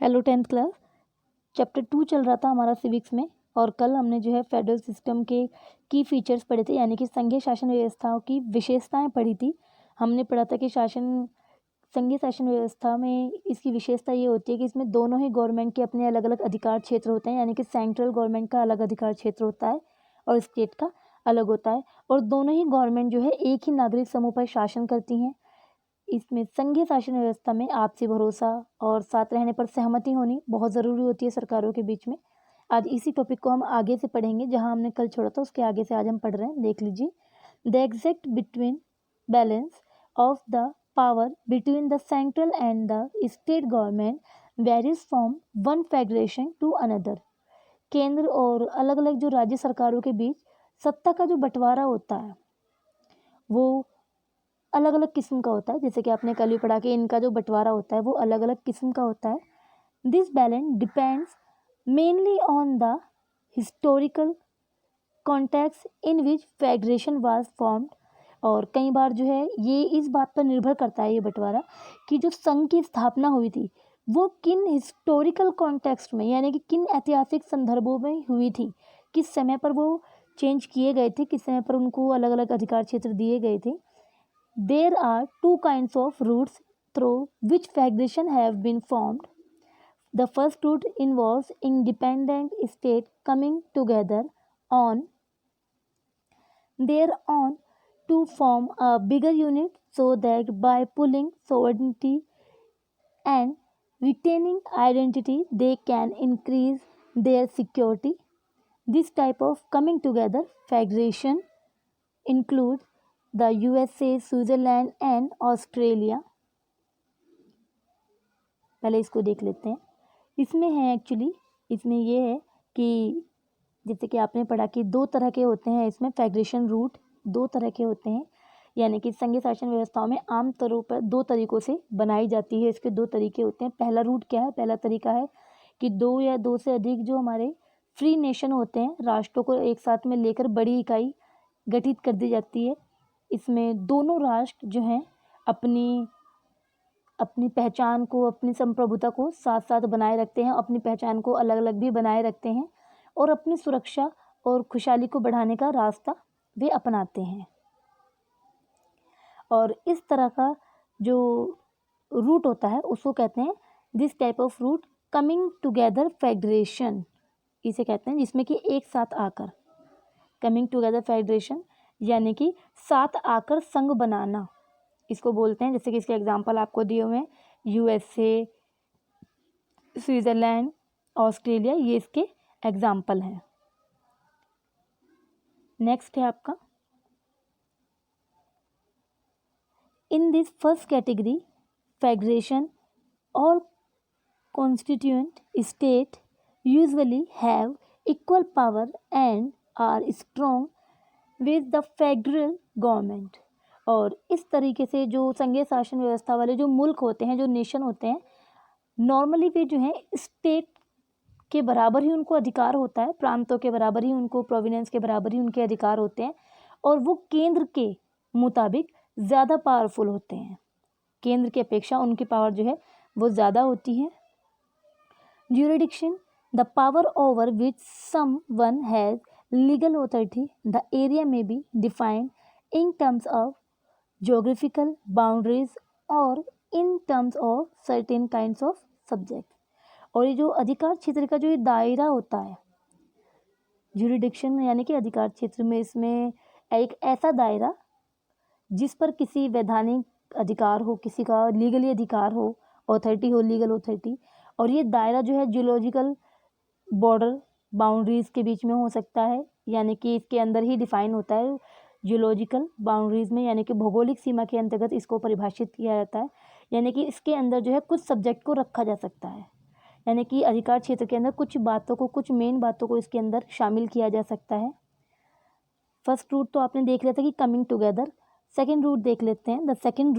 Hello 10th class. Chapter 2 चल रहा था हमारा सिविक्स में, और कल हमने जो है फेडरल सिस्टम के की फीचर्स पढ़े थे, यानी कि संघीय शासन व्यवस्थाओं की विशेषताएं पढ़ी थी। हमने पढ़ा था कि संघीय शासन व्यवस्था में इसकी विशेषता ये होती है कि इसमें दोनों ही गवर्नमेंट के अपने अलग अलग अधिकार क्षेत्र होते हैं, यानी कि सेंट्रल गवर्नमेंट का अलग अधिकार क्षेत्र होता है और स्टेट का अलग होता है, और दोनों ही गवर्नमेंट जो है एक ही नागरिक समूह पर शासन करती हैं। इसमें संघीय शासन व्यवस्था में आपसी भरोसा और साथ रहने पर सहमति होनी बहुत ज़रूरी होती है सरकारों के बीच में। आज इसी टॉपिक को हम आगे से पढ़ेंगे, जहां हमने कल छोड़ा था उसके आगे से आज हम पढ़ रहे हैं। देख लीजिए, the exact between balance of the power between the central and the state government varies from one federation to another. केंद्र और अलग अलग जो राज्य सरकारों के बीच सत्ता का जो बंटवारा होता है वो अलग अलग किस्म का होता है। जैसे कि आपने कल भी पढ़ा कि इनका जो बंटवारा होता है वो अलग अलग किस्म का होता है। This balance depends mainly on the historical context in which federation was formed. और कई बार जो है ये इस बात पर निर्भर करता है, ये बंटवारा, कि जो संघ की स्थापना हुई थी वो किन हिस्टोरिकल कॉन्टेक्स्ट में, यानी कि किन ऐतिहासिक संदर्भों में हुई थी, किस समय पर वो चेंज किए गए थे, किस समय पर उनको अलग अलग अधिकार क्षेत्र दिए गए थे। There are two kinds of routes through which federation have been formed. The first route involves independent states coming together on their own to form a bigger unit, so that by pulling sovereignty and retaining identity they can increase their security. This type of coming together federation includes the USA, Switzerland and Australia. पहले इसको देख लेते हैं। इसमें है actually, इसमें ये है कि जैसे कि आपने पढ़ा कि दो तरह के होते हैं, इसमें फेडरेशन रूट दो तरह के होते हैं, यानी कि संघीय शासन व्यवस्थाओं में आम तौर पर दो तरीक़ों से बनाई जाती है। इसके दो तरीके होते हैं। पहला रूट क्या है? पहला तरीका है कि दो या दो से अधिक जो हमारे फ्री नेशन होते हैं, राष्ट्रों को एक साथ में लेकर बड़ी इकाई गठित कर दी जाती है। इसमें दोनों राष्ट्र जो हैं अपनी पहचान को, अपनी संप्रभुता को साथ साथ बनाए रखते हैं, अपनी पहचान को अलग अलग भी बनाए रखते हैं, और अपनी सुरक्षा और खुशहाली को बढ़ाने का रास्ता वे अपनाते हैं। और इस तरह का जो रूट होता है उसको कहते हैं, this type of route coming together federation, इसे कहते हैं, जिसमें कि एक साथ आकर, कमिंग टुगेदर फेडरेशन यानी कि साथ आकर संघ बनाना, इसको बोलते हैं। जैसे कि इसके एग्जांपल आपको दिए हुए हैं, यूएसए, स्विट्ज़रलैंड, ऑस्ट्रेलिया, ये इसके एग्जांपल हैं। नेक्स्ट है आपका, in this first category federation और constituent state usually have equal power and are strong with the federal government. और इस तरीके से जो संघीय शासन व्यवस्था वाले जो मुल्क होते हैं, जो नेशन होते हैं, नॉर्मली वे जो हैं स्टेट के बराबर ही उनको अधिकार होता है, प्रांतों के बराबर ही उनको, प्रोविनेंस के बराबर ही उनके अधिकार होते हैं, और वो केंद्र के मुताबिक ज़्यादा पावरफुल होते हैं। केंद्र की अपेक्षा उनकी पावर जो है वो ज़्यादा होती है। Jurisdiction, the power over which someone has legal authority. The area may be defined in terms of geographical boundaries or in terms of certain kinds of subjects. और ये जो अधिकार क्षेत्र का जो ये दायरा होता है, jurisdiction यानी कि अधिकार क्षेत्र में, इसमें एक ऐसा दायरा जिस पर किसी वैधानिक अधिकार हो, किसी का लीगली अधिकार हो, ऑथोरिटी हो, लीगल अथॉरिटी, और ये दायरा जो है जियोलॉजिकल बॉर्डर बाउंड्रीज़ के बीच में हो सकता है, यानी कि इसके अंदर ही डिफाइन होता है जियोलॉजिकल बाउंड्रीज़ में, यानी कि भौगोलिक सीमा के अंतर्गत इसको परिभाषित किया जाता है। यानी कि इसके अंदर जो है कुछ सब्जेक्ट को रखा जा सकता है, यानी कि अधिकार क्षेत्र के अंदर कुछ बातों को, कुछ मेन बातों को इसके अंदर शामिल किया जा सकता है। फर्स्ट रूट तो आपने देख लिया था कि कमिंग टुगेदर। सेकेंड रूट देख लेते हैं। The second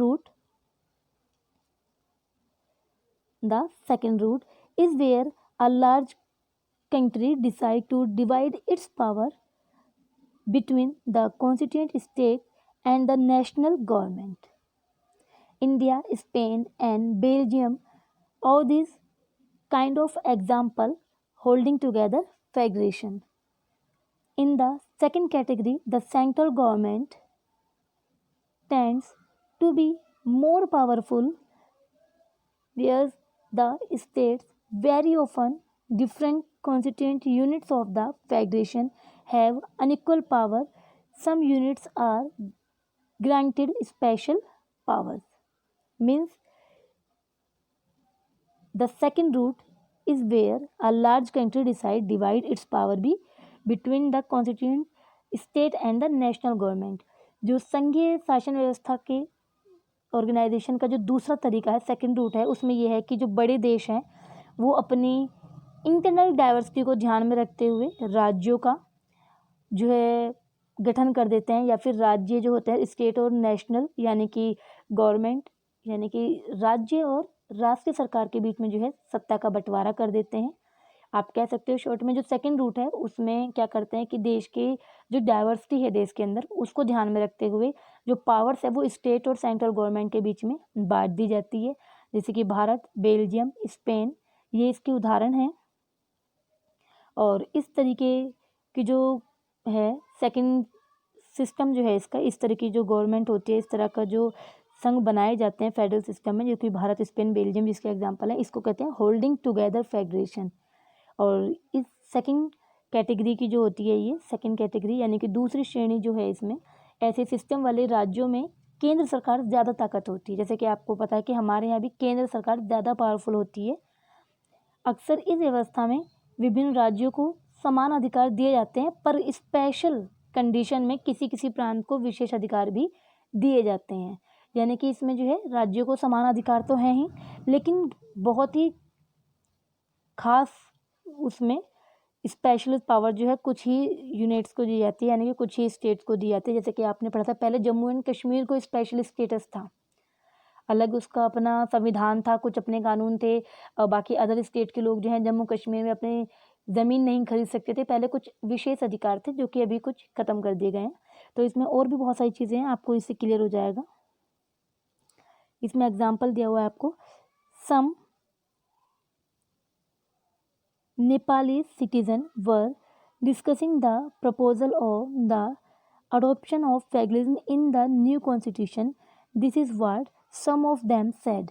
route is where a large country decide to divide its power between the constituent state and the national government. India, Spain and Belgium, all these kind of example holding together federation. In the second category, the central government tends to be more powerful, whereas the states very often different constituent units of the federation have unequal power. Some units are granted special powers. Means the second route is where a large country divide its power between the constituent state and the national government. जो संघीय शासन व्यवस्था के organisation का जो दूसरा तरीका है, सेकंड रूट है, उसमें यह है कि जो बड़े देश हैं वो अपनी इंटरनल डाइवर्सिटी को ध्यान में रखते हुए राज्यों का जो है गठन कर देते हैं, या फिर राज्य जो होते हैं स्टेट और नेशनल यानी कि गवर्नमेंट यानी कि राज्य और राष्ट्रीय सरकार के बीच में जो है सत्ता का बंटवारा कर देते हैं। आप कह सकते हो शॉर्ट में जो सेकंड रूट है उसमें क्या करते हैं कि देश के जो डाइवर्सिटी है देश के अंदर उसको ध्यान में रखते हुए जो पावर्स है वो स्टेट और सेंट्रल गवर्नमेंट के बीच में बांट दी जाती है। जैसे कि भारत, बेल्जियम, स्पेन ये इसके उदाहरण हैं। और इस तरीके की जो है सेकंड सिस्टम जो है इसका, इस तरह की जो गवर्नमेंट होती है, इस तरह का जो संघ बनाए जाते हैं फेडरल सिस्टम में, जो कि भारत, स्पेन, बेल्जियम जिसके एग्जांपल है, इसको कहते हैं होल्डिंग टुगेदर फेडरेशन। और इस सेकंड कैटेगरी की जो होती है, ये सेकंड कैटेगरी यानी कि दूसरी श्रेणी जो है, इसमें ऐसे सिस्टम वाले राज्यों में केंद्र सरकार ज़्यादा ताकत होती है। जैसे कि आपको पता है कि हमारे यहाँ भी केंद्र सरकार ज़्यादा पावरफुल होती है। अक्सर इस व्यवस्था में विभिन्न राज्यों को समान अधिकार दिए जाते हैं, पर स्पेशल कंडीशन में किसी किसी प्रांत को विशेष अधिकार भी दिए जाते हैं। यानी कि इसमें जो है राज्यों को समान अधिकार तो हैं ही, लेकिन बहुत ही खास उसमें स्पेशल पावर जो है कुछ ही यूनिट्स को दी जाती है, यानी कि कुछ ही स्टेट्स को दी जाती है। जैसे कि आपने पढ़ा था पहले जम्मू एंड कश्मीर को स्पेशल स्टेटस था, अलग उसका अपना संविधान था, कुछ अपने कानून थे। बाकी अदर स्टेट के लोग जो हैं जम्मू कश्मीर में अपने ज़मीन नहीं खरीद सकते थे, पहले कुछ विशेष अधिकार थे जो कि अभी कुछ ख़त्म कर दिए गए हैं। तो इसमें और भी बहुत सारी चीज़ें हैं, आपको इससे क्लियर हो जाएगा। इसमें एग्जाम्पल दिया हुआ है आपको, सम Nepali citizen were discussing the proposal of the adoption of federalism in the new constitution. This is what some of them said.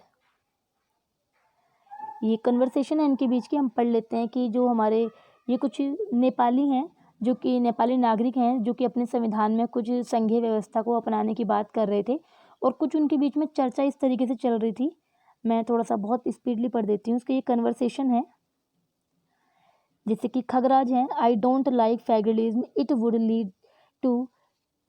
ये कन्वर्सेशन है इनके बीच की, हम पढ़ लेते हैं कि जो हमारे ये कुछ नेपाली हैं, जो कि नेपाली नागरिक हैं, जो कि अपने संविधान में कुछ संघीय व्यवस्था को अपनाने की बात कर रहे थे, और कुछ उनके बीच में चर्चा इस तरीके से चल रही थी। मैं थोड़ा सा बहुत स्पीडली पढ़ देती हूँ, उसके ये कन्वर्सेशन है। जैसे कि खगराज हैं, I don't like federalism, it would lead to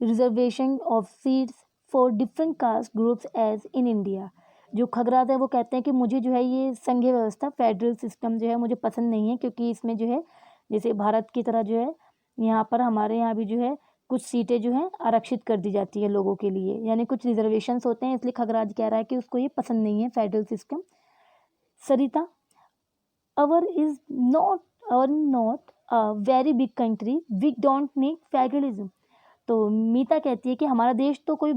reservation of seats for different caste groups as in India. जो खगराज है वो कहते हैं कि मुझे जो है ये संघीय व्यवस्था फेडरल सिस्टम जो है मुझे पसंद नहीं है, क्योंकि इसमें जो है जैसे भारत की तरह जो है यहाँ पर हमारे यहाँ भी जो है कुछ सीटें जो हैं आरक्षित कर दी जाती है लोगों के लिए, यानी कुछ रिजर्वेशंस होते हैं। इसलिए खगराज कह रहा है कि उसको ये पसंद नहीं है federal system. Sarita, our not a very big country, we don't need federalism. तो मीता कहती है कि हमारा देश तो कोई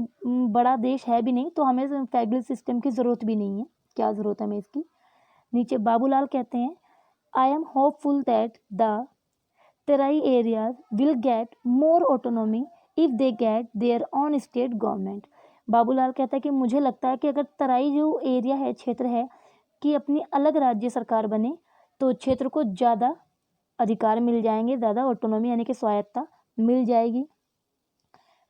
बड़ा देश है भी नहीं, तो हमें फेडरल सिस्टम की ज़रूरत भी नहीं है, क्या ज़रूरत है हमें इसकी। नीचे बाबूलाल कहते हैं, I am hopeful that the Terai areas will get more autonomy if they get their own state government. Babulal कहता है कि मुझे लगता है कि अगर तराई जो एरिया है, क्षेत्र है, कि अपनी अलग राज्य सरकार बने तो क्षेत्र को ज़्यादा अधिकार मिल जाएंगे, ज़्यादा ऑटोनॉमी यानी कि स्वायत्ता मिल जाएगी।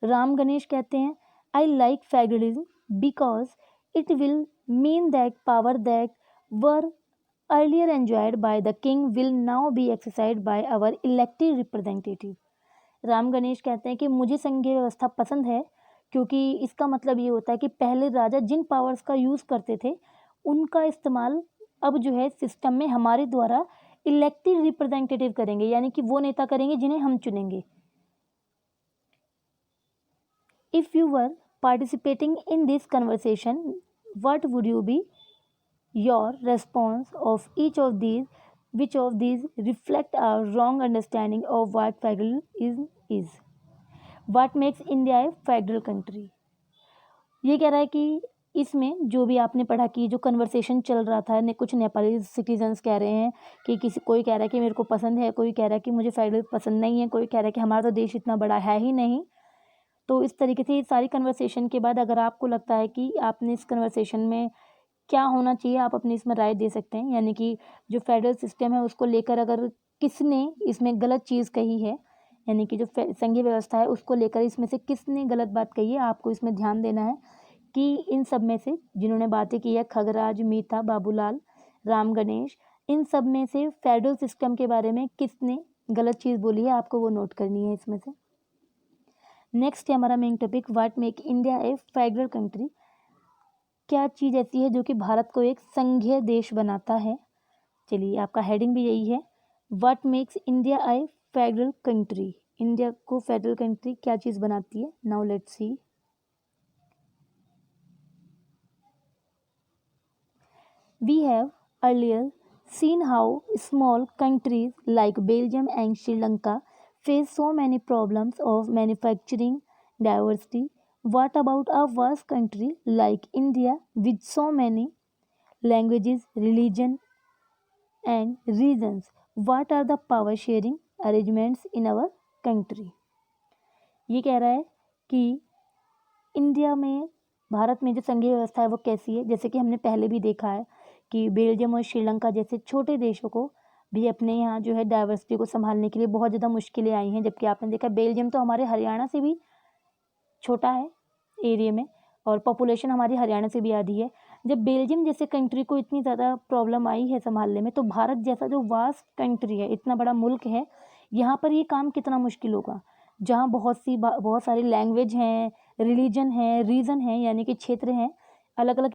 राम गणेश कहते हैं, I like federalism because it will mean that power that were earlier enjoyed by the king will now be exercised by our elected representative. Ram Ganesh कहते हैं कि मुझे संघीय व्यवस्था पसंद है, क्योंकि इसका मतलब ये होता है कि पहले राजा जिन पावर्स का यूज़ करते थे उनका इस्तेमाल अब जो है सिस्टम में हमारे द्वारा इलेक्टेड रिप्रेजेंटेटिव करेंगे, यानी कि वो नेता करेंगे जिन्हें हम चुनेंगे। If you were participating in this conversation, what would you be your response of each of these, which of these reflect a wrong understanding of what federalism is, what makes India A federal country. ये कह रहा है कि इसमें जो भी आपने पढ़ा कि जो कन्वर्सेशन चल रहा था ने कुछ नेपाली सिटीजन्स कह रहे हैं कि कोई कह रहा है कि मेरे को पसंद है, कोई कह रहा है कि मुझे फेडरल पसंद नहीं है, कोई कह रहा है कि हमारा तो देश इतना बड़ा है ही नहीं। तो इस तरीके से ये सारी कन्वर्सेशन के बाद अगर आपको लगता है कि आपने इस कन्वर्सेशन में क्या होना चाहिए, आप अपनी इसमें राय दे सकते हैं। यानी कि जो फेडरल सिस्टम है उसको लेकर अगर किसने इसमें गलत चीज़ कही है, यानी कि जो संघीय व्यवस्था है उसको लेकर इसमें से किसने गलत बात कही है, आपको इसमें ध्यान देना है कि इन सब में से जिन्होंने बातें की है, खगराज, मीता, बाबूलाल, राम गणेश, इन सब में से फेडरल सिस्टम के बारे में किसने गलत चीज़ बोली है, आपको वो नोट करनी है इसमें से। नेक्स्ट है हमारा main topic, what make India A federal country. क्या चीज़ ऐसी है जो कि भारत को एक संघीय देश बनाता है। चलिए आपका हेडिंग भी यही है, what makes India A federal country. India को फेडरल कंट्री क्या चीज़ बनाती है। Now let's see. We have earlier seen how small countries like Belgium and Sri Lanka face so many problems of manufacturing diversity. What about a vast country like India with so many languages, religion and regions? What are the power sharing arrangements in our country? ये कह रहा है कि India में, भारत में जो संघीय व्यवस्था है वो कैसी है। जैसे कि हमने पहले भी देखा है कि बेल्जियम और श्रीलंका जैसे छोटे देशों को भी अपने यहाँ जो है डाइवर्सिटी को संभालने के लिए बहुत ज़्यादा मुश्किलें आई हैं। जबकि आपने देखा बेल्जियम तो हमारे हरियाणा से भी छोटा है एरिया में और पॉपुलेशन हमारी हरियाणा से भी आधी है। जब बेल्जियम जैसे कंट्री को इतनी ज़्यादा प्रॉब्लम आई है संभालने में, तो भारत जैसा जो वास्ट कंट्री है, इतना बड़ा मुल्क है, यहाँ पर ये काम कितना मुश्किल होगा। जहाँ बहुत सारी लैंग्वेज हैं, रिलीजन है, रीजन है, यानी कि क्षेत्र हैं, अलग अलग